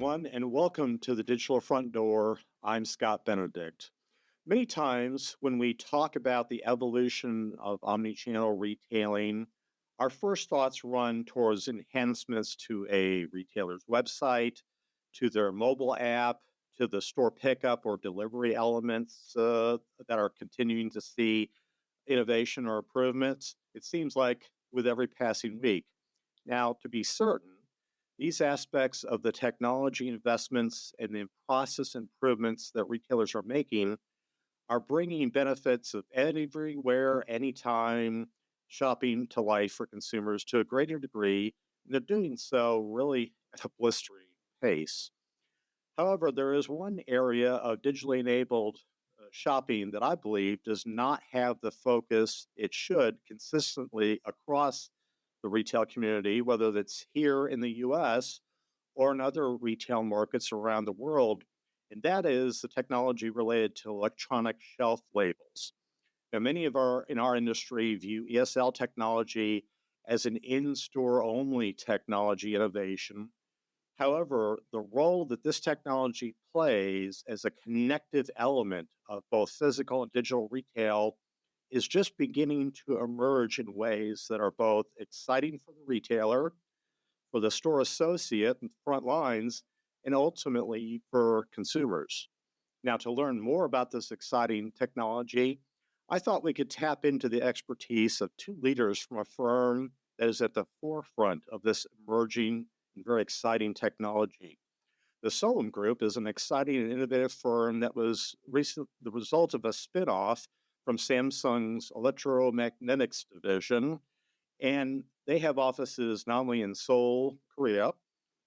everyone, and welcome to the Digital Front Door. I'm Scott Benedict. Many times when we talk about the evolution of omnichannel retailing, our first thoughts run towards enhancements to a retailer's website, to their mobile app, to the store pickup or delivery elements that are continuing to see innovation or improvements. It seems like with every passing week. Now, to be certain, these aspects of the technology investments and the process improvements that retailers are making are bringing benefits of everywhere, anytime shopping to life for consumers to a greater degree. And they're doing so really at a blistering pace. However, there is one area of digitally enabled shopping that I believe does not have the focus it should consistently across the retail community, whether that's here in the US or in other retail markets around the world, and that is the technology related to electronic shelf labels. Now, many of our in our industry view ESL technology as an in-store only technology innovation. However, the role that this technology plays as a connective element of both physical and digital retail is just beginning to emerge in ways that are both exciting for the retailer, for the store associate and front lines, and ultimately for consumers. Now, to learn more about this exciting technology, I thought we could tap into the expertise of two leaders from a firm that is at the forefront of this emerging and very exciting technology. The Solum Group is an exciting and innovative firm that was the result of a spinoff from Samsung's electromagnetics division, and they have offices not only in Seoul, Korea,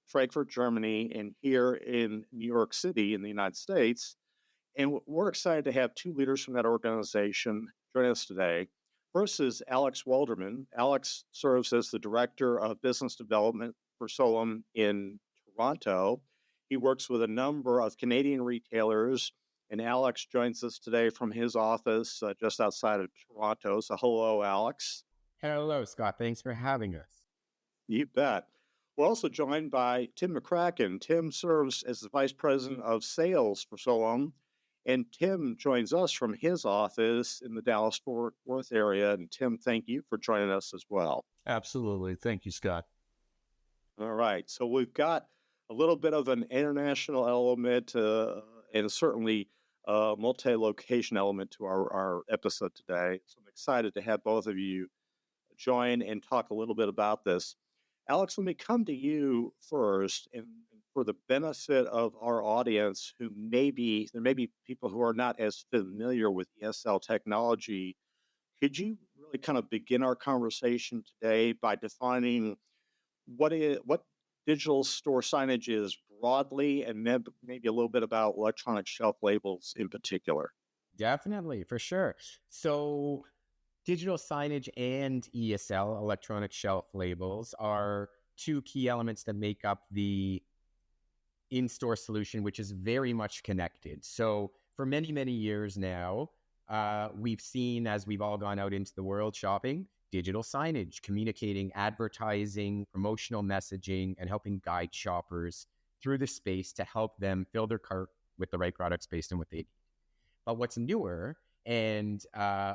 Frankfurt, Germany, and here in New York City in the United States. And we're excited to have two leaders from that organization join us today. First is Alex Walderman. Alex serves as the Director of Business Development for Solum in Toronto. He works with a number of Canadian retailers, and Alex joins us today from his office just outside of Toronto. So hello, Alex. Hello, Scott. Thanks for having us. You bet. We're also joined by Tim McCracken. Tim serves as the Vice President of Sales for Solum, and Tim joins us from his office in the Dallas-Fort Worth area. And Tim, thank you for joining us as well. Absolutely. Thank you, Scott. All right. So we've got a little bit of an international element and certainly a multi-location element to our episode today. So I'm excited to have both of you join and talk a little bit about this. Alex, let me come to you first, and for the benefit of our audience there may be people who are not as familiar with ESL technology. Could you really kind of begin our conversation today by defining what digital store signage is broadly, and then maybe a little bit about electronic shelf labels in particular? Definitely, for sure. So digital signage and ESL, electronic shelf labels, are two key elements that make up the in-store solution, which is very much connected. So for many, many years now, we've seen, as we've all gone out into the world shopping, digital signage, communicating advertising, promotional messaging, and helping guide shoppers through the space to help them fill their cart with the right products based on what they need. But what's newer and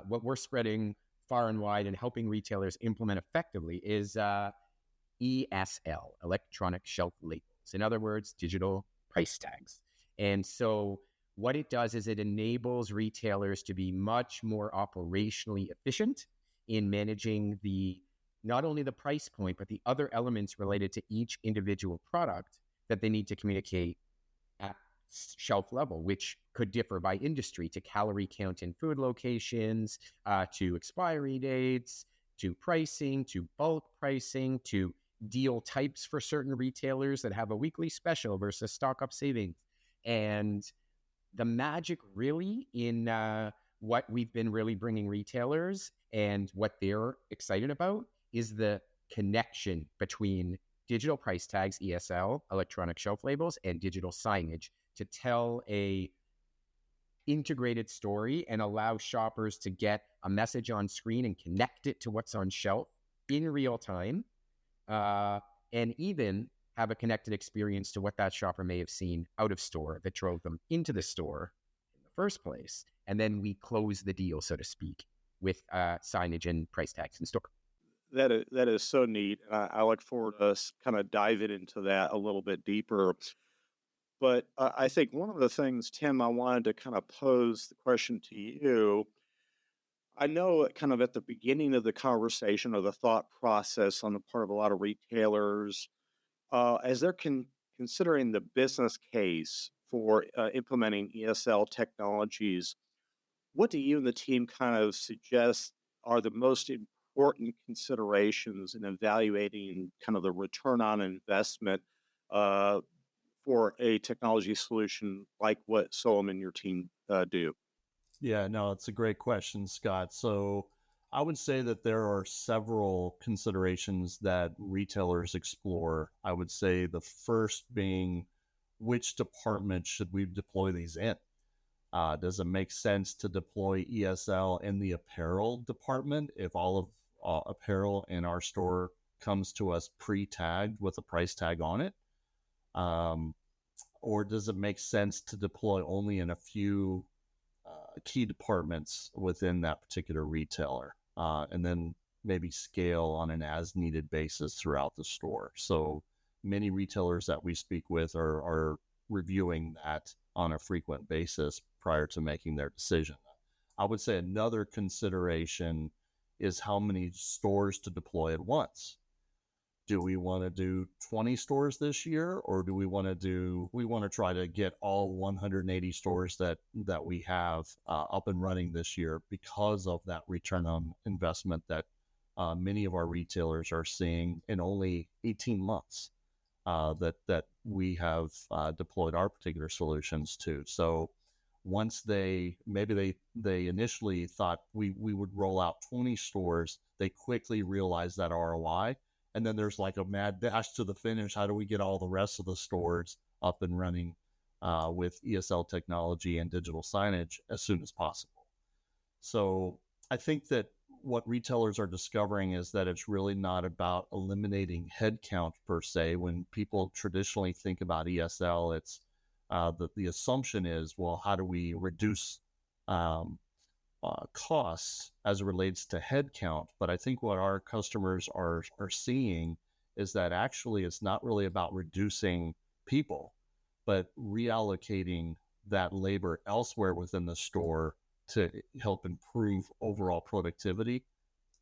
what we're spreading far and wide and helping retailers implement effectively is ESL, electronic shelf labels. In other words, digital price tags. And so what it does is it enables retailers to be much more operationally efficient in managing not only the price point, but the other elements related to each individual product that they need to communicate at shelf level, which could differ by industry, to calorie count in food locations, to expiry dates, to pricing, to bulk pricing, to deal types for certain retailers that have a weekly special versus stock up savings. And the magic really in what we've been really bringing retailers and what they're excited about is the connection between digital price tags, ESL, electronic shelf labels, and digital signage to tell a integrated story and allow shoppers to get a message on screen and connect it to what's on shelf in real time, and even have a connected experience to what that shopper may have seen out of store that drove them into the store in the first place. And then we close the deal, so to speak, with signage and price tags in store. That is so neat. I look forward to us kind of diving into that a little bit deeper. But I think one of the things, Tim, I wanted to kind of pose the question to you. I know kind of at the beginning of the conversation or the thought process on the part of a lot of retailers, as they're considering the business case for implementing ESL technologies, what do you and the team kind of suggest are the most important considerations in evaluating kind of the return on investment uh, for a technology solution like what Solum and your team do? Yeah, no, it's a great question, Scott. So I would say that there are several considerations that retailers explore. I would say the first being which department should we deploy these in? Does it make sense to deploy ESL in the apparel department if all of apparel in our store comes to us pre-tagged with a price tag on it? Um, or does it make sense to deploy only in a few key departments within that particular retailer, and then maybe scale on an as needed basis throughout the store? So many retailers that we speak with are reviewing that on a frequent basis prior to making their decision. I would say another consideration is how many stores to deploy at once. Do we want to do 20 stores this year, or do we want to try to get all 180 stores that we have up and running this year, because of that return on investment that many of our retailers are seeing in only 18 months that we have deployed our particular solutions to. So once they initially thought we would roll out 20 stores, they quickly realized that ROI. And then there's like a mad dash to the finish. How do we get all the rest of the stores up and running with ESL technology and digital signage as soon as possible? So I think that what retailers are discovering is that it's really not about eliminating headcount per se. When people traditionally think about ESL, it's the assumption is, well, how do we reduce costs as it relates to headcount? But I think what our customers are seeing is that actually it's not really about reducing people, but reallocating that labor elsewhere within the store to help improve overall productivity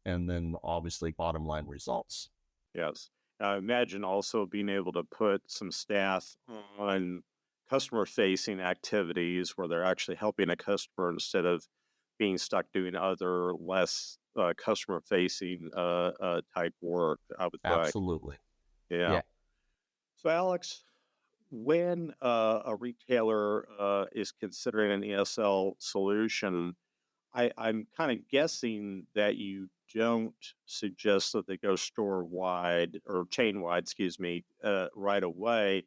and then obviously bottom line results. Yes. I imagine also being able to put some staff on customer facing activities where they're actually helping a customer instead of being stuck doing other less customer facing type work, I would say. Absolutely. Yeah. Yeah. So, Alex, when a retailer is considering an ESL solution, I'm kind of guessing that you don't suggest that they go store wide or chain wide, excuse me, right away,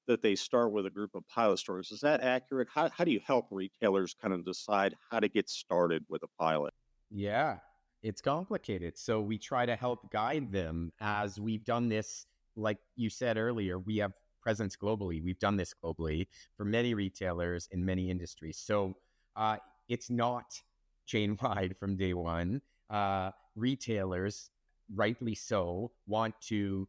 that they start with a group of pilot stores. Is that accurate? How do you help retailers kind of decide how to get started with a pilot? Yeah, it's complicated. So we try to help guide them as we've done this. Like you said earlier, we have presence globally. We've done this globally for many retailers in many industries. So uh, it's not chain wide from day one. Retailers, rightly so, want to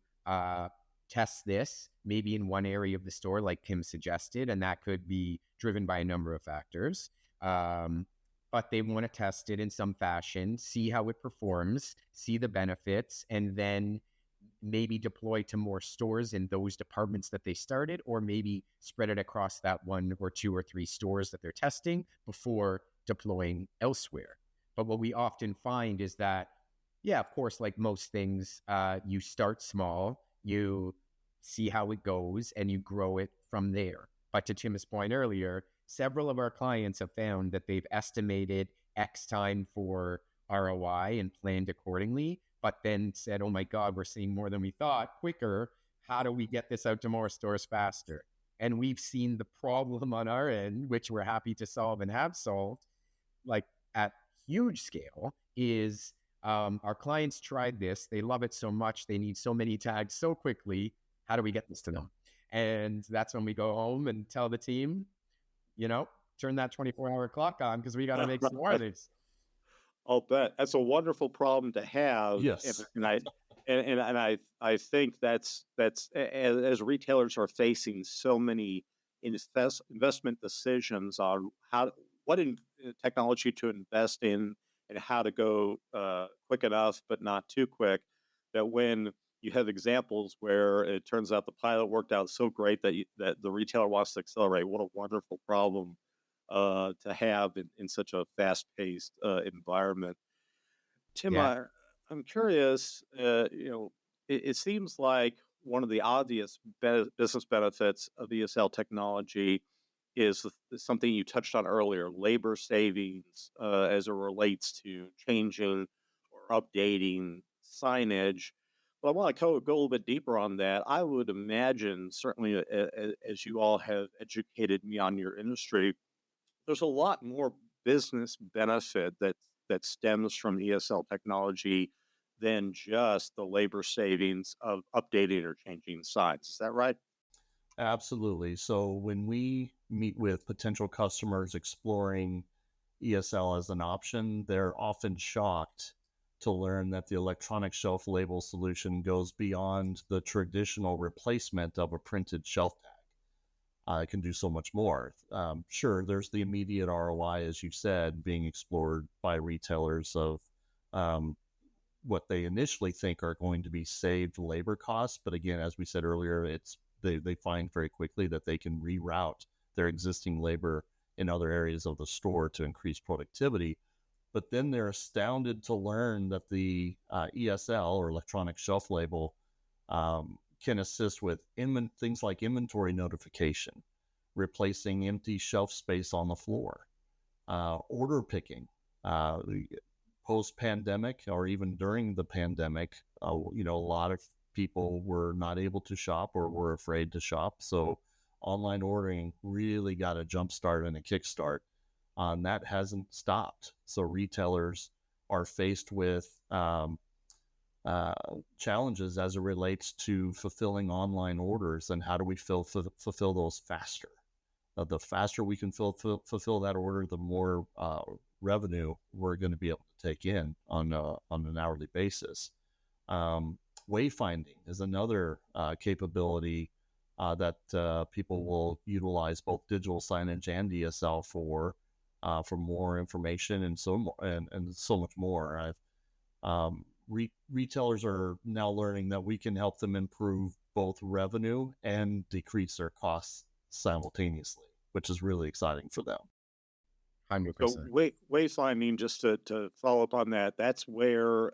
test this maybe in one area of the store, like Kim suggested, and that could be driven by a number of factors. But they want to test it in some fashion, see how it performs, see the benefits, and then maybe deploy to more stores in those departments that they started, or maybe spread it across that one or two or three stores that they're testing before deploying elsewhere. But what we often find is that, yeah, of course, like most things, you start small, you see how it goes, and you grow it from there. But to Tim's point earlier, several of our clients have found that they've estimated X time for ROI and planned accordingly, but then said, oh my God, we're seeing more than we thought, quicker. How do we get this out to more stores faster? And we've seen the problem on our end, which we're happy to solve and have solved, like at huge scale, is our clients tried this. They love it so much. They need so many tags so quickly. How do we get this to them? And that's when we go home and tell the team, turn that 24-hour clock on because we got to make some more of these. I'll bet that's a wonderful problem to have. Yes. I think that's as retailers are facing so many investment decisions on what technology to invest in and how to go quick enough but not too quick, that when you have examples where it turns out the pilot worked out so great that the retailer wants to accelerate, what a wonderful problem to have in such a fast-paced environment. Tim, Yeah. I'm curious. It seems like one of the obvious business benefits of ESL technology is something you touched on earlier: labor savings as it relates to changing or updating signage. But I want to go a little bit deeper on that. I would imagine, certainly as you all have educated me on your industry, there's a lot more business benefit that stems from ESL technology than just the labor savings of updating or changing signs. Is that right? Absolutely. So when we meet with potential customers exploring ESL as an option, they're often shocked to learn that the electronic shelf label solution goes beyond the traditional replacement of a printed shelf tag. It can do so much more. Sure, there's the immediate ROI, as you said, being explored by retailers of what they initially think are going to be saved labor costs. But again, as we said earlier, they find very quickly that they can reroute their existing labor in other areas of the store to increase productivity. But then they're astounded to learn that the ESL, or electronic shelf label, can assist with things like inventory notification, replacing empty shelf space on the floor, order picking. Post-pandemic, or even during the pandemic, a lot of people were not able to shop or were afraid to shop. So online ordering really got a jump start and a kickstart. And that hasn't stopped. So retailers are faced with challenges as it relates to fulfilling online orders, and how do we fulfill those faster. The faster we can fulfill that order, the more revenue we're going to be able to take in on an hourly basis. Wayfinding is another capability that people will utilize both digital signage and ESL for more information and so much more. Retailers are now learning that we can help them improve both revenue and decrease their costs simultaneously, which is really exciting for them. 100%. So wayfinding, just to follow up on that, that's where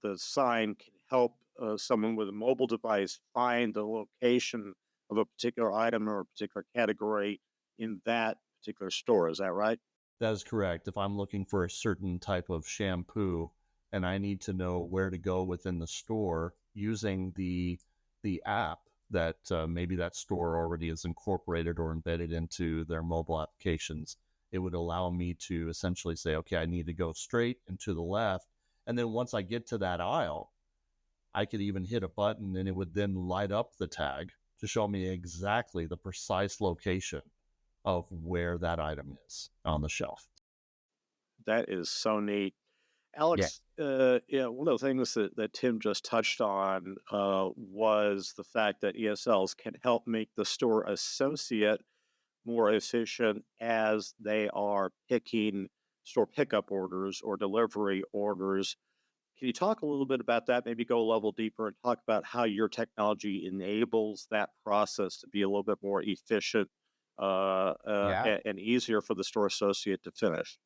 the sign can help someone with a mobile device find the location of a particular item or a particular category in that particular store. Is that right? That is correct. If I'm looking for a certain type of shampoo and I need to know where to go within the store, using the app that maybe that store already is incorporated or embedded into their mobile applications, it would allow me to essentially say, okay, I need to go straight and to the left. And then once I get to that aisle, I could even hit a button and it would then light up the tag to show me exactly the precise location of where that item is on the shelf. That is so neat. Yeah. Alex, one of the things that Tim just touched on was the fact that ESLs can help make the store associate more efficient as they are picking store pickup orders or delivery orders. Can you talk a little bit about that? Maybe go a level deeper and talk about how your technology enables that process to be a little bit more efficient Yeah. and easier for the store associate to finish.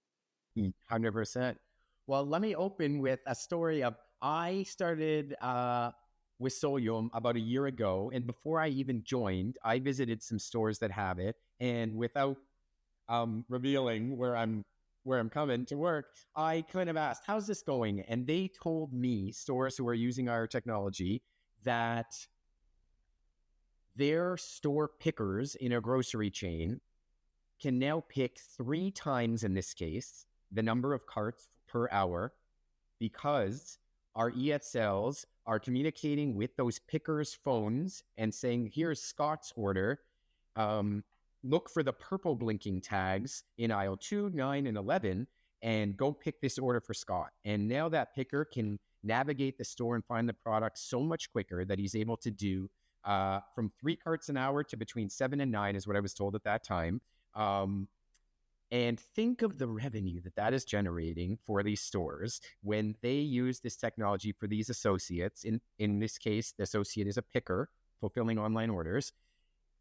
100%. Well, let me open with a story of I started with Solum about a year ago, and before I even joined, I visited some stores that have it, and without revealing where I'm coming to work, I kind of asked, "How's this going?" And they told me, stores who are using our technology, that their store pickers in a grocery chain can now pick 3 times, in this case, the number of carts per hour, because our ESLs are communicating with those pickers' phones and saying, here's Scott's order. Look for the purple blinking tags in aisle 2, 9, and 11, and go pick this order for Scott. And now that picker can navigate the store and find the product so much quicker that he's able to do from 3 carts an hour to between 7 and 9 is what I was told at that time. And think of the revenue that is generating for these stores when they use this technology for these associates. In this case, the associate is a picker fulfilling online orders.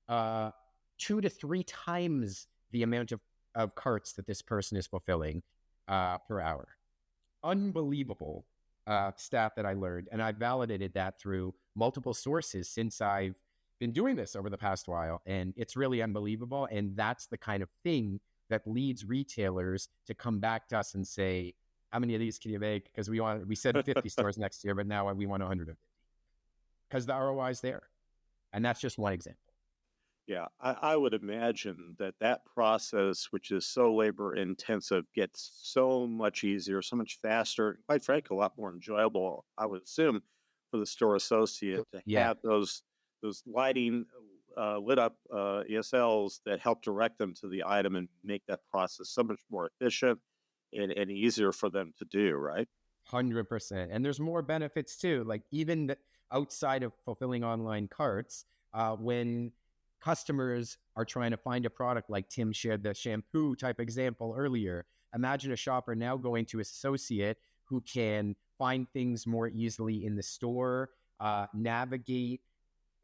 2 to 3 times the amount of carts that this person is fulfilling per hour. Unbelievable stat that I learned. And I validated that through multiple sources since I've been doing this over the past while. And it's really unbelievable. And that's the kind of thing that leads retailers to come back to us and say, how many of these can you make? Because we said 50 stores next year, but now we want 150. Because the ROI is there. And that's just one example. Yeah, I would imagine that process, which is so labor intensive, gets so much easier, so much faster, and quite frankly, a lot more enjoyable, I would assume, for the store associate to Yeah. have those lighting lit up ESLs that help direct them to the item and make that process so much more efficient and easier for them to do, right? 100%. And there's more benefits too. Like even outside of fulfilling online carts, when customers are trying to find a product, like Tim shared the shampoo type example earlier, imagine a shopper now going to his associate who can find things more easily in the store, navigate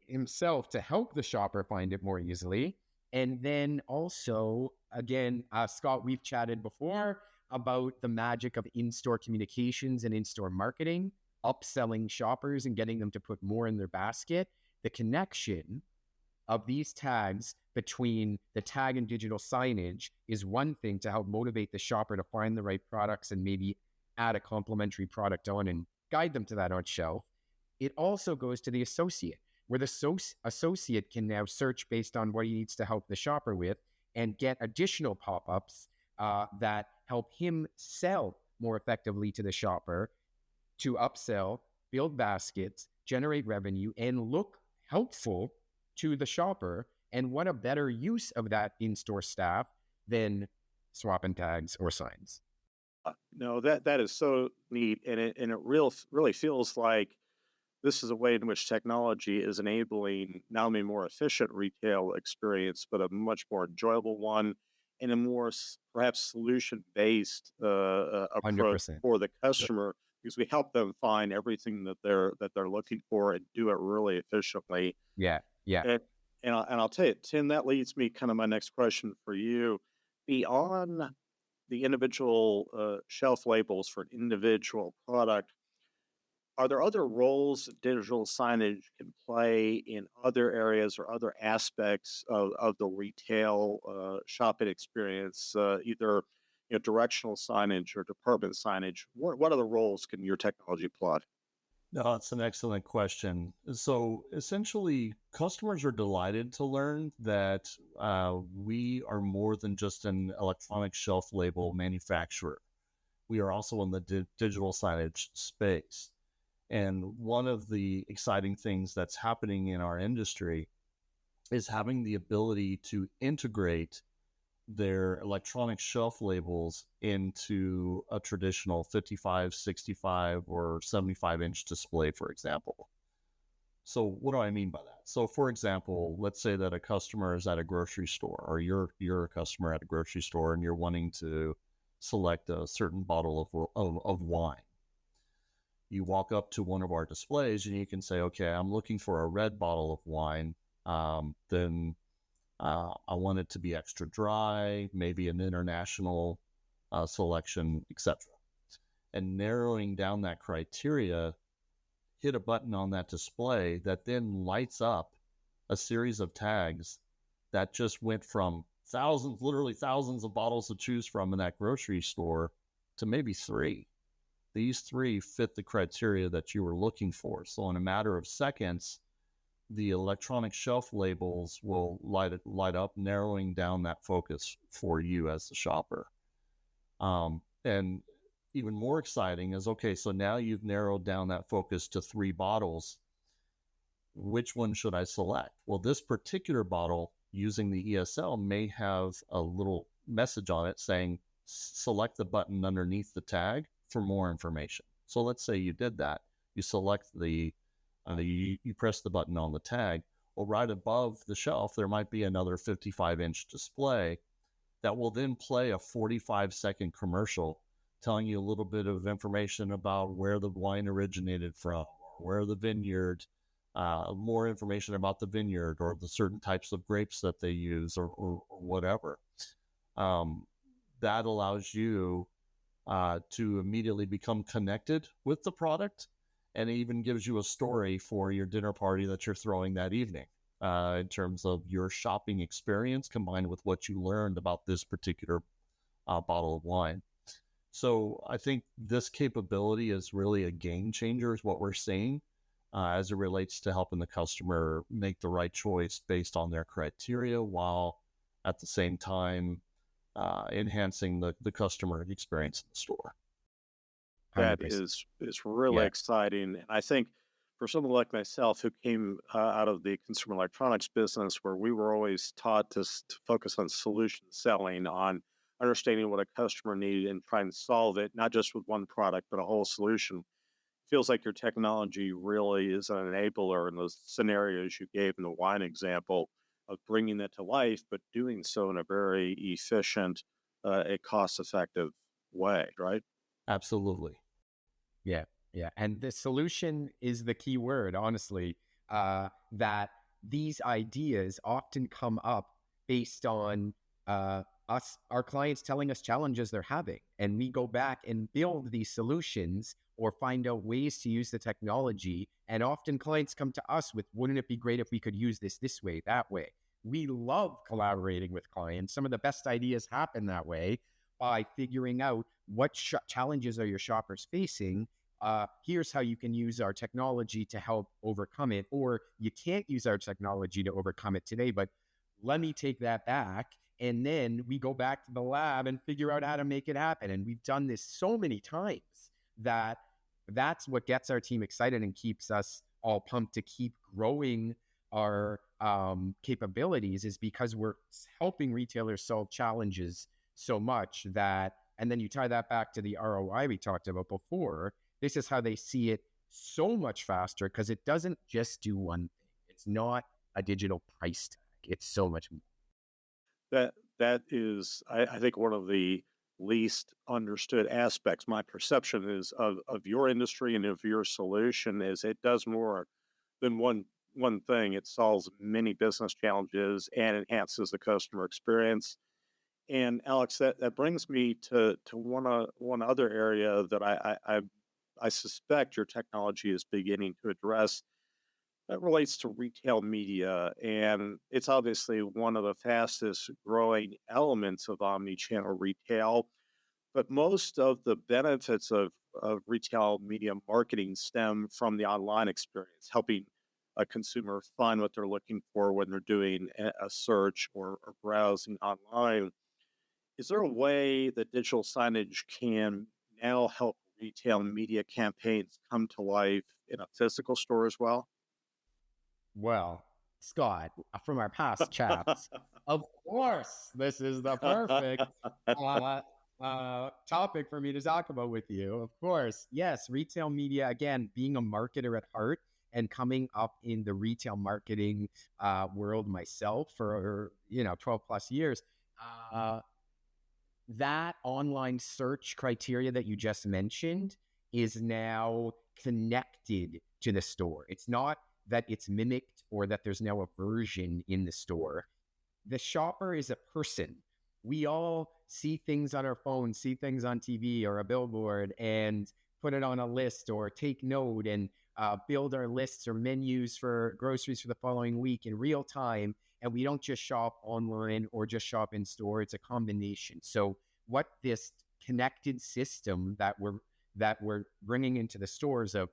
himself to help the shopper find it more easily. And then also, again, Scott, we've chatted before about the magic of in-store communications and in-store marketing, upselling shoppers and getting them to put more in their basket. The connection of these tags between the tag and digital signage is one thing to help motivate the shopper to find the right products and maybe add a complementary product on and guide them to that on shelf. It also goes to the associate, where the associate can now search based on what he needs to help the shopper with and get additional pop-ups that help him sell more effectively to the shopper, to upsell, build baskets, generate revenue, and look helpful to the shopper. And what a better use of that in-store staff than swapping tags or signs. No, that is so neat, and it really feels like this is a way in which technology is enabling not only a more efficient retail experience, but a much more enjoyable one, and a more perhaps solution-based approach 100%. for the customer, because we help them find everything that they're looking for and do it really efficiently. Yeah. And I'll tell you, Tim, that leads me kind of my next question for you. Beyond the individual shelf labels for an individual product, are there other roles that digital signage can play in other areas or other aspects of the retail shopping experience, either directional signage or department signage? What other roles can your technology plot? No, that's an excellent question. So essentially, customers are delighted to learn that we are more than just an electronic shelf label manufacturer. We are also in the digital signage space. And one of the exciting things that's happening in our industry is having the ability to integrate their electronic shelf labels into a traditional 55, 65, or 75-inch display, for example. So what do I mean by that? So for example, let's say that a customer is at a grocery store, or you're a customer at a grocery store and you're wanting to select a certain bottle of wine. You walk up to one of our displays and you can say, okay, I'm looking for a red bottle of wine. Then I want it to be extra dry, maybe an international selection, etc. And narrowing down that criteria, hit a button on that display that then lights up a series of tags that just went from literally thousands of bottles to choose from in that grocery store to maybe 3. These 3 fit the criteria that you were looking for. So in a matter of seconds, the electronic shelf labels will light up, narrowing down that focus for you as the shopper. And even more exciting is, okay, so now you've narrowed down that focus to 3 bottles. Which one should I select? Well, this particular bottle using the ESL may have a little message on it saying, select the button underneath the tag for more information. So let's say you did that. You select you press the button on the tag. Well, right above the shelf, there might be another 55-inch display that will then play a 45-second commercial telling you a little bit of information about where the wine originated from, or where the vineyard, more information about the vineyard or the certain types of grapes that they use, or whatever. That allows you to immediately become connected with the product, and it even gives you a story for your dinner party that you're throwing that evening, in terms of your shopping experience combined with what you learned about this particular bottle of wine. So I think this capability is really a game changer, is what we're seeing, as it relates to helping the customer make the right choice based on their criteria, while at the same time enhancing the customer experience in the store. That 100%. is really Yeah. exciting. And I think for someone like myself who came out of the consumer electronics business, where we were always taught to focus on solution selling, on understanding what a customer needed and trying to solve it, not just with one product, but a whole solution. Feels like your technology really is an enabler in those scenarios you gave in the wine example of bringing that to life, but doing so in a very efficient, a cost-effective way, right? Absolutely. Yeah, yeah. And the solution is the key word, honestly, that these ideas often come up based on our clients telling us challenges they're having. And we go back and build these solutions or find out ways to use the technology. And often clients come to us with, wouldn't it be great if we could use this way, that way? We love collaborating with clients. Some of the best ideas happen that way, by figuring out what challenges are your shoppers facing. Here's how you can use our technology to help overcome it. Or you can't use our technology to overcome it today, but let me take that back. And then we go back to the lab and figure out how to make it happen. And we've done this so many times that that's what gets our team excited and keeps us all pumped to keep growing our capabilities, is because we're helping retailers solve challenges so much that, and then you tie that back to the ROI we talked about before. This is how they see it so much faster, because it doesn't just do one thing. It's not a digital price tag. It's so much more. That is, I think, one of the least understood aspects. My perception is of your industry and of your solution is it does more than one thing. It solves many business challenges and enhances the customer experience. And Alex, that brings me to one other area that I suspect your technology is beginning to address. That relates to retail media, and it's obviously one of the fastest growing elements of omni-channel retail. But most of the benefits of retail media marketing stem from the online experience, helping a consumer find what they're looking for when they're doing a search or browsing online. Is there a way that digital signage can now help retail media campaigns come to life in a physical store as well? Well, Scott, from our past chats, of course, this is the perfect topic for me to talk about with you. Of course, yes, retail media, again, being a marketer at heart and coming up in the retail marketing world myself for 12 plus years. That online search criteria that you just mentioned is now connected to the store. It's not that it's mimicked or that there's now a version in the store. The shopper is a person. We all see things on our phone, see things on TV or a billboard, and put it on a list or take note and build our lists or menus for groceries for the following week in real time. And we don't just shop online or just shop in store. It's a combination. So what this connected system that we're bringing into the stores of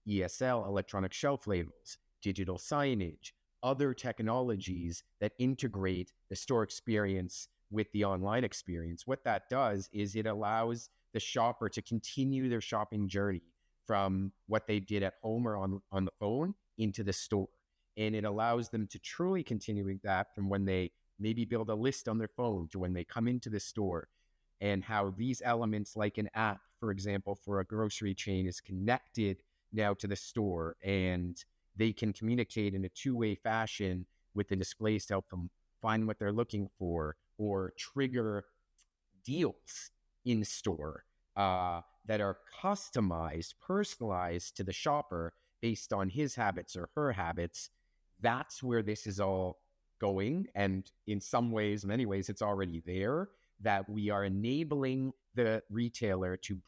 ESL, electronic shelf labels, digital signage, other technologies that integrate the store experience with the online experience, what that does is it allows the shopper to continue their shopping journey from what they did at home or on the phone into the store. And it allows them to truly continue that from when they maybe build a list on their phone to when they come into the store, and how these elements, like an app, for example, for a grocery chain, is connected now to the store, and they can communicate in a two-way fashion with the displays to help them find what they're looking for, or trigger deals in store that are customized, personalized to the shopper based on his habits or her habits. That's where this is all going. And in some ways, many ways, it's already there, that we are enabling the retailer to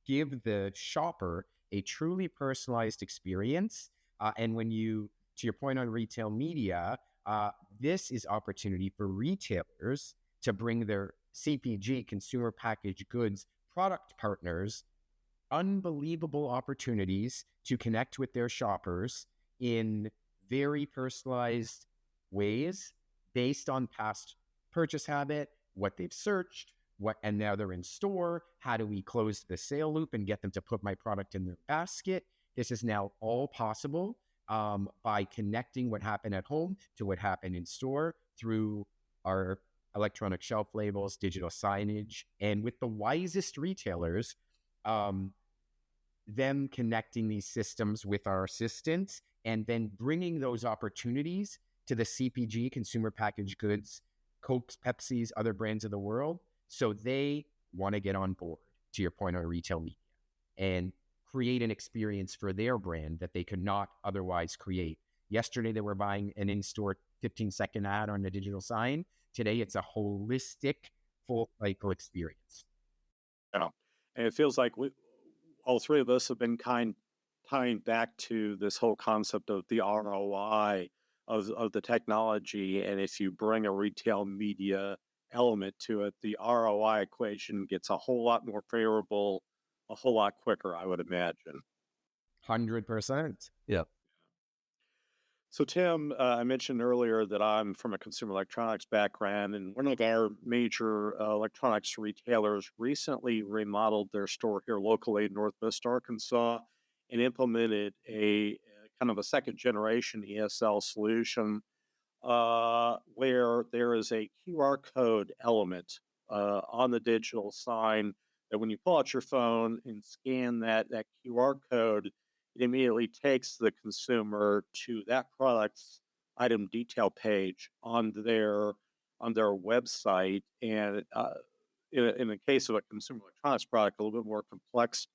give the shopper a truly personalized experience. And when you, to your point on retail media, this is opportunity for retailers to bring their CPG, consumer packaged goods, product partners unbelievable opportunities to connect with their shoppers in very personalized ways based on past purchase habit, what they've searched, and now they're in store. How do we close the sale loop and get them to put my product in their basket? This is now all possible by connecting what happened at home to what happened in store through our electronic shelf labels, digital signage, and with the wisest retailers, them connecting these systems with our assistants, and then bringing those opportunities to the CPG, consumer packaged goods, Cokes, Pepsis, other brands of the world, so they want to get on board, to your point on retail media, and create an experience for their brand that they could not otherwise create. Yesterday, they were buying an in-store 15-second ad on a digital sign. Today, it's a holistic, full cycle experience. Yeah. And it feels like all three of us have been tying back to this whole concept of the ROI of the technology. And if you bring a retail media element to it, the ROI equation gets a whole lot more favorable, a whole lot quicker, I would imagine. 100%. Yeah. So, Tim, I mentioned earlier that I'm from a consumer electronics background, and one of our major electronics retailers recently remodeled their store here locally in Northwest Arkansas and implemented a kind of a second generation ESL solution where there is a QR code element on the digital sign that when you pull out your phone and scan that QR code, it immediately takes the consumer to that product's item detail page on their website. And in the case of a consumer electronics product, a little bit more complex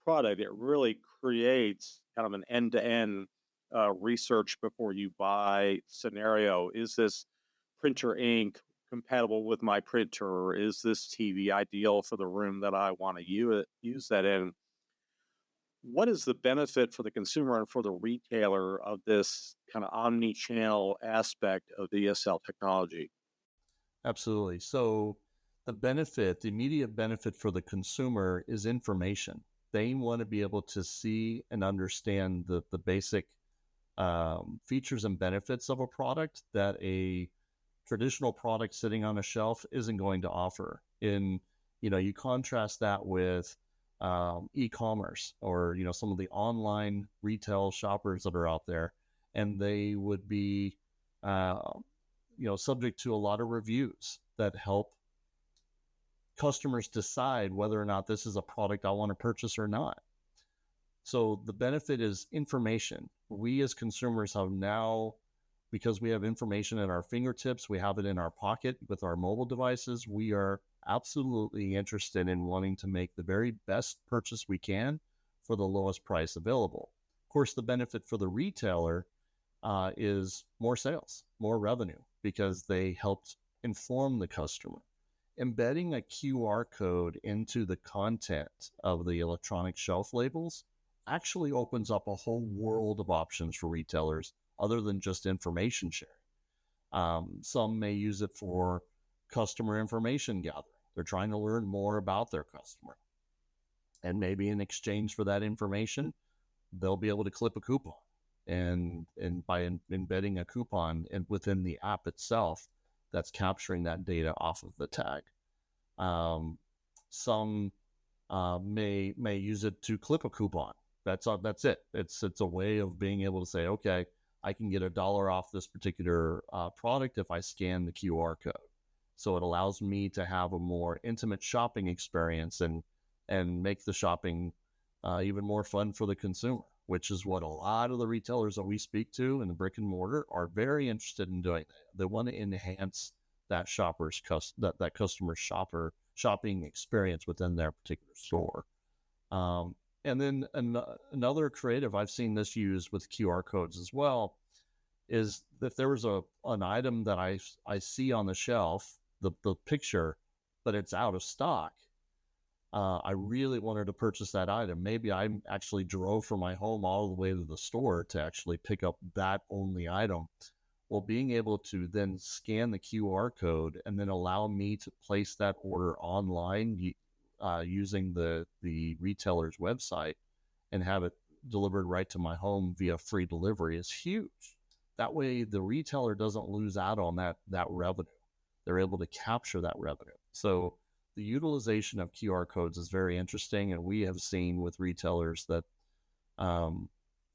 product, it really creates kind of an end-to-end research before you buy scenario. Is this printer ink compatible with my printer? Is this TV ideal for the room that I want to use that in? What is the benefit for the consumer and for the retailer of this kind of omni-channel aspect of the ESL technology? Absolutely. So the immediate benefit for the consumer is information. They want to be able to see and understand the basic features and benefits of a product that a traditional product sitting on a shelf isn't going to offer. You contrast that with e-commerce or some of the online retail shoppers that are out there, and they would be subject to a lot of reviews that help customers decide whether or not this is a product I want to purchase or not. So the benefit is information. We as consumers have now, because we have information at our fingertips, we have it in our pocket with our mobile devices, we are absolutely interested in wanting to make the very best purchase we can for the lowest price available. Of course, the benefit for the retailer is more sales, more revenue, because they helped inform the customer. Embedding a QR code into the content of the electronic shelf labels actually opens up a whole world of options for retailers other than just information sharing. Some may use it for customer information gathering. They're trying to learn more about their customer. And maybe in exchange for that information, they'll be able to clip a coupon. And by embedding a coupon within the app itself, that's capturing that data off of the tag. Some may use it to clip a coupon. That's it. It's a way of being able to say, okay, I can get $1 off this particular product if I scan the QR code. So it allows me to have a more intimate shopping experience and make the shopping even more fun for the consumer, which is what a lot of the retailers that we speak to in the brick and mortar are very interested in doing. They want to enhance that that customer shopping experience within their particular store. And then another creative I've seen this used with QR codes as well is if there was an item that I see on the shelf, the picture, but it's out of stock. I really wanted to purchase that item. Maybe I actually drove from my home all the way to the store to actually pick up that only item. Well, being able to then scan the QR code and then allow me to place that order online using the retailer's website and have it delivered right to my home via free delivery is huge. That way, the retailer doesn't lose out on that revenue. They're able to capture that revenue. So the utilization of QR codes is very interesting, and we have seen with retailers that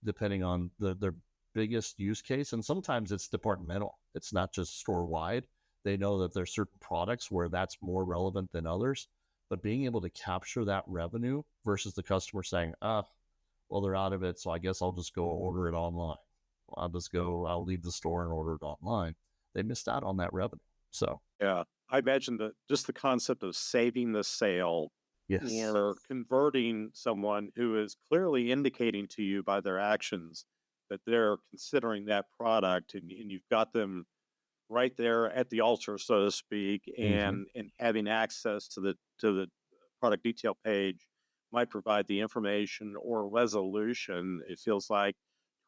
depending on their biggest use case, and sometimes it's departmental. It's not just store-wide. They know that there's certain products where that's more relevant than others, but being able to capture that revenue versus the customer saying, well, they're out of it, so I guess I'll just go order it online. I'll leave the store and order it online. They missed out on that revenue. So Yeah, I imagine that just the concept of saving the sale yes, or converting someone who is clearly indicating to you by their actions that they're considering that product, and you've got them right there at the altar, so to speak, mm-hmm. and having access to the product detail page might provide the information or resolution. It feels like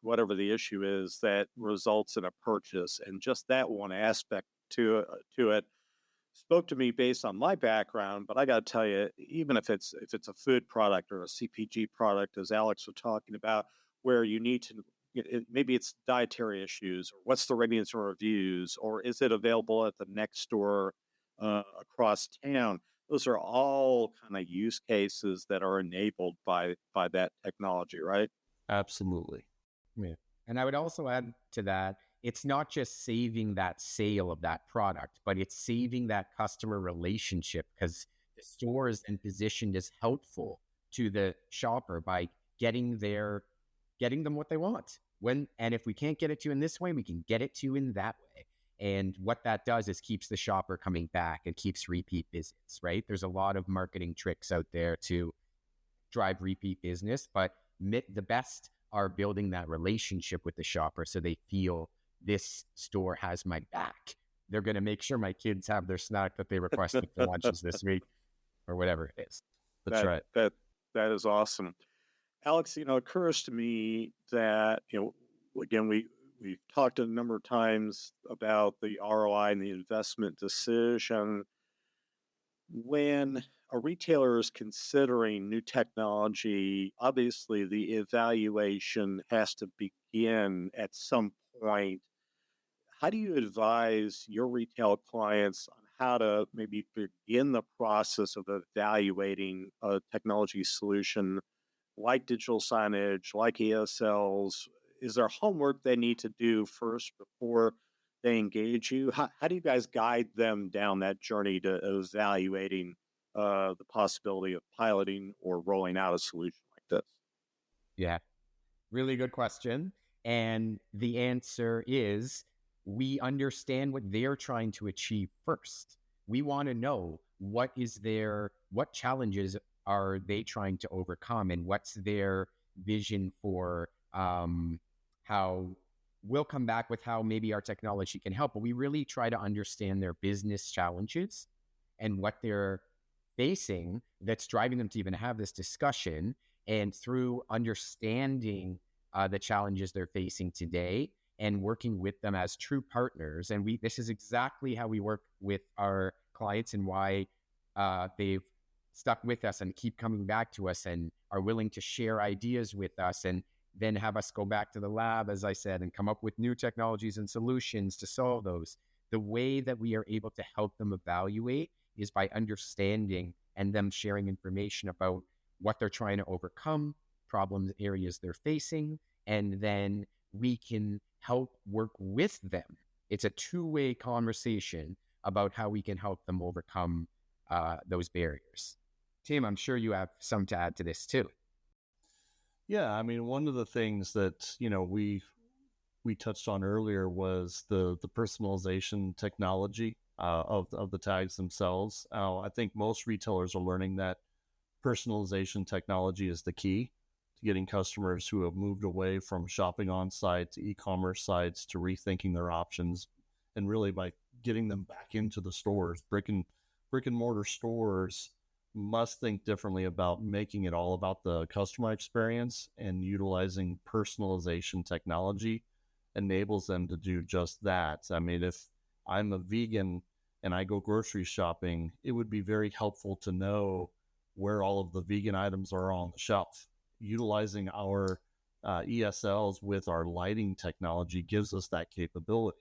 whatever the issue is that results in a purchase, and just that one aspect to it spoke to me based on my background. But I got to tell you, even if it's a food product or a CPG product, as Alex was talking about, where you need to maybe it's dietary issues, or what's the ratings and reviews, or is it available at the next store across town? Those are all kind of use cases that are enabled by that technology, right? Absolutely. Yeah. And I would also add to that, it's not just saving that sale of that product, but it's saving that customer relationship, because the store is then positioned as helpful to the shopper by getting them what they want. And if we can't get it to you in this way, we can get it to you in that way. And what that does is keeps the shopper coming back and keeps repeat visits, right? There's a lot of marketing tricks out there to drive repeat business, but the best are building that relationship with the shopper so they feel this store has my back. They're going to make sure my kids have their snack that they requested for lunches this week, or whatever it is. That's right. That is awesome. Alex, it occurs to me that, again, we've talked a number of times about the ROI and the investment decision. When a retailer is considering new technology, obviously the evaluation has to begin at some point. How do you advise your retail clients on how to maybe begin the process of evaluating a technology solution like digital signage, like ESLs? Is there homework they need to do first before they engage you? How do you guys guide them down that journey to evaluating the possibility of piloting or rolling out a solution like this? Yeah, really good question. And the answer is, we understand what they're trying to achieve first. We want to know what challenges are they trying to overcome, and what's their vision for how we'll come back with how maybe our technology can help. But we really try to understand their business challenges and what they're facing that's driving them to even have this discussion. And through understanding the challenges they're facing today and working with them as true partners. And this is exactly how we work with our clients, and why they've stuck with us and keep coming back to us and are willing to share ideas with us, and then have us go back to the lab, as I said, and come up with new technologies and solutions to solve those. The way that we are able to help them evaluate is by understanding and them sharing information about what they're trying to overcome, problem areas they're facing, and then we can help work with them. It's a two-way conversation about how we can help them overcome those barriers. Tim, I'm sure you have some to add to this too. Yeah, I mean, one of the things that we touched on earlier was the personalization technology of the tags themselves. I think most retailers are learning that personalization technology is the key to getting customers who have moved away from shopping on site to e-commerce sites to rethinking their options, and really by getting them back into the stores. Brick and mortar stores must think differently about making it all about the customer experience, and utilizing personalization technology enables them to do just that. I mean, if I'm a vegan and I go grocery shopping, it would be very helpful to know where all of the vegan items are on the shelf. Utilizing our ESLs with our lighting technology gives us that capability.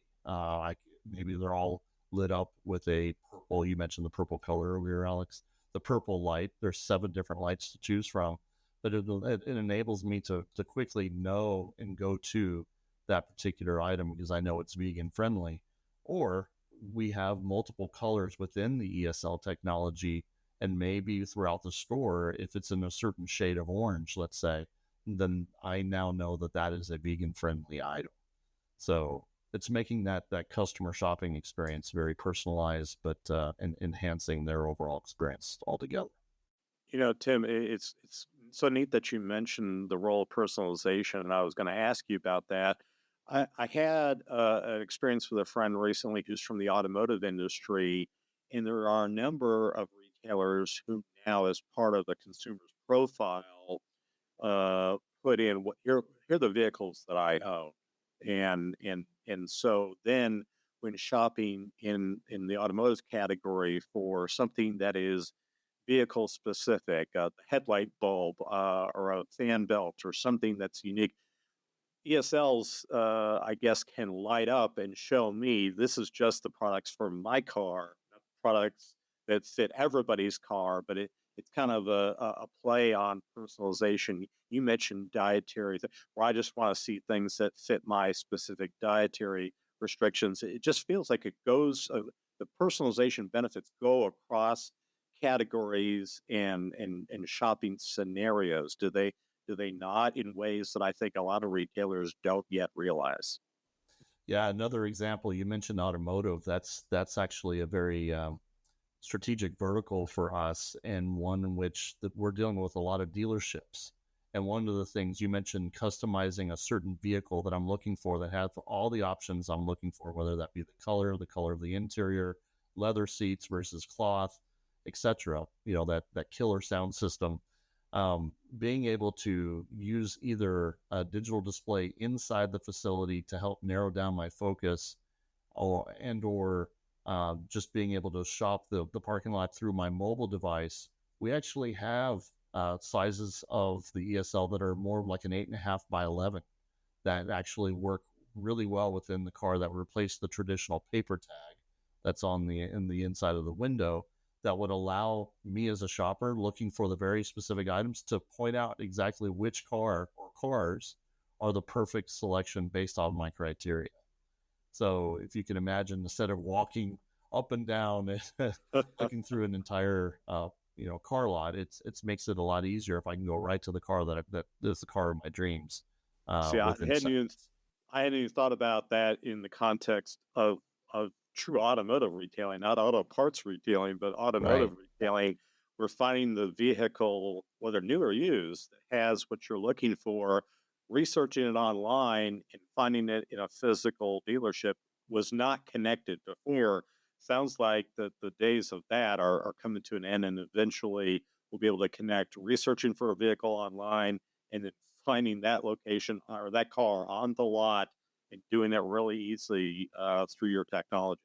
Maybe they're all lit up with a purple. You mentioned the purple color earlier, Alex. The purple light. There's 7 different lights to choose from, but it enables me to quickly know and go to that particular item because I know it's vegan friendly. Or we have multiple colors within the ESL technology, and maybe throughout the store, if it's in a certain shade of orange, let's say, then I now know that that is a vegan friendly item. So it's making that customer shopping experience very personalized, but and enhancing their overall experience altogether. Tim, it's so neat that you mentioned the role of personalization, and I was going to ask you about that. I had an experience with a friend recently who's from the automotive industry, and there are a number of retailers who now, as part of the consumer's profile, put in here are the vehicles that I own, and so then when shopping in the automotive category for something that is vehicle specific, a headlight bulb or a fan belt or something that's unique, ESLs, I guess, can light up and show me this is just the products for my car, not products that fit everybody's car, but it's kind of a play on personalization. You mentioned dietary, where I just want to see things that fit my specific dietary restrictions. It just feels like it goes, the personalization benefits go across categories and shopping scenarios. Do they not, in ways that I think a lot of retailers don't yet realize? Yeah, another example, you mentioned automotive. That's actually a very strategic vertical for us, and one in which we're dealing with a lot of dealerships. And one of the things you mentioned, customizing a certain vehicle that I'm looking for that has all the options I'm looking for, whether that be the color of the interior, leather seats versus cloth, etc. That killer sound system. Being able to use either a digital display inside the facility to help narrow down my focus, or just being able to shop the parking lot through my mobile device. We actually have sizes of the ESL that are more like an 8.5 by 11 that actually work really well within the car, that replace the traditional paper tag that's in the inside of the window, that would allow me as a shopper looking for the very specific items to point out exactly which car or cars are the perfect selection based on my criteria. So if you can imagine, instead of walking up and down looking through an entire car lot, it's makes it a lot easier if I can go right to the car that is the car of my dreams See, I within hadn't even seconds. I hadn't even thought about that in the context of true automotive retailing, not auto parts retailing, but automotive Right. retailing. We're finding the vehicle, whether new or used, that has what you're looking for. Researching it online and finding it in a physical dealership was not connected before. Sounds like the days of that are coming to an end, and eventually we'll be able to connect researching for a vehicle online and then finding that location or that car on the lot and doing it really easily through your technology.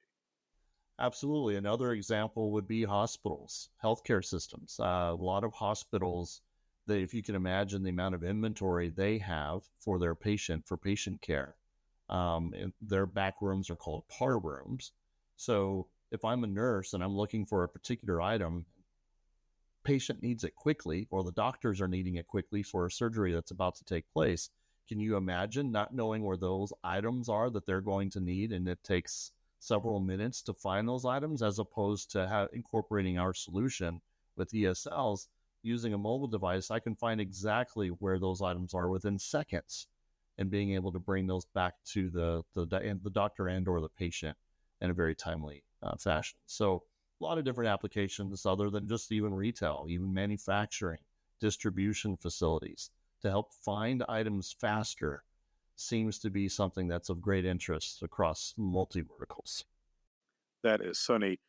Absolutely. Another example would be hospitals, healthcare systems. A lot of hospitals, that if you can imagine the amount of inventory they have for patient care, and their back rooms are called par rooms. So if I'm a nurse and I'm looking for a particular item, patient needs it quickly, or the doctors are needing it quickly for a surgery that's about to take place. Can you imagine not knowing where those items are that they're going to need, and it takes several minutes to find those items, as opposed to incorporating our solution with ESLs? Using a mobile device, I can find exactly where those items are within seconds, and being able to bring those back to the doctor and or the patient in a very timely fashion. So a lot of different applications other than just even retail, even manufacturing, distribution facilities, to help find items faster seems to be something that's of great interest across multi-verticals. That is so neat.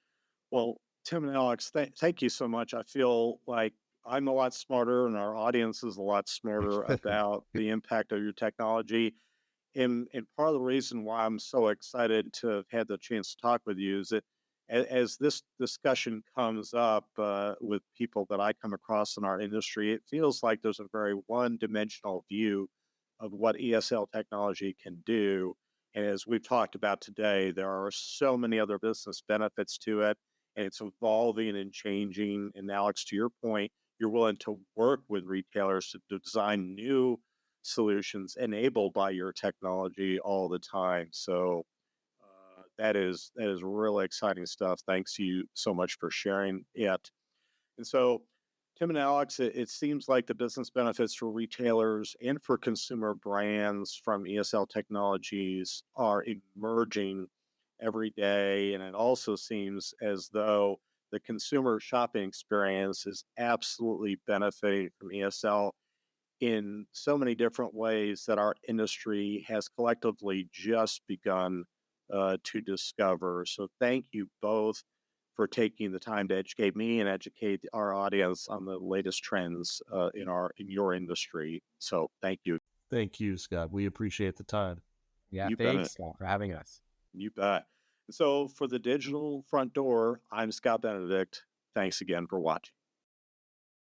Well, Tim and Alex, thank you so much. I feel like I'm a lot smarter and our audience is a lot smarter about the impact of your technology. And part of the reason why I'm so excited to have had the chance to talk with you is that as this discussion comes up with people that I come across in our industry, it feels like there's a very one-dimensional view of what ESL technology can do. And as we've talked about today, there are so many other business benefits to it, and it's evolving and changing. And Alex, to your point, you're willing to work with retailers to design new solutions enabled by your technology all the time. So that is really exciting stuff. Thanks you so much for sharing it. And so, Tim and Alex, it seems like the business benefits for retailers and for consumer brands from ESL technologies are emerging every day. And it also seems as though the consumer shopping experience is absolutely benefiting from ESL in so many different ways that our industry has collectively just begun to discover. So, thank you both for taking the time to educate me and educate our audience on the latest trends in your industry. So, thank you. Thank you, Scott. We appreciate the time. Yeah, You bet. thanks, Scott, for having us. You bet. So, for the digital front door, I'm Scott Benedict. Thanks again for watching.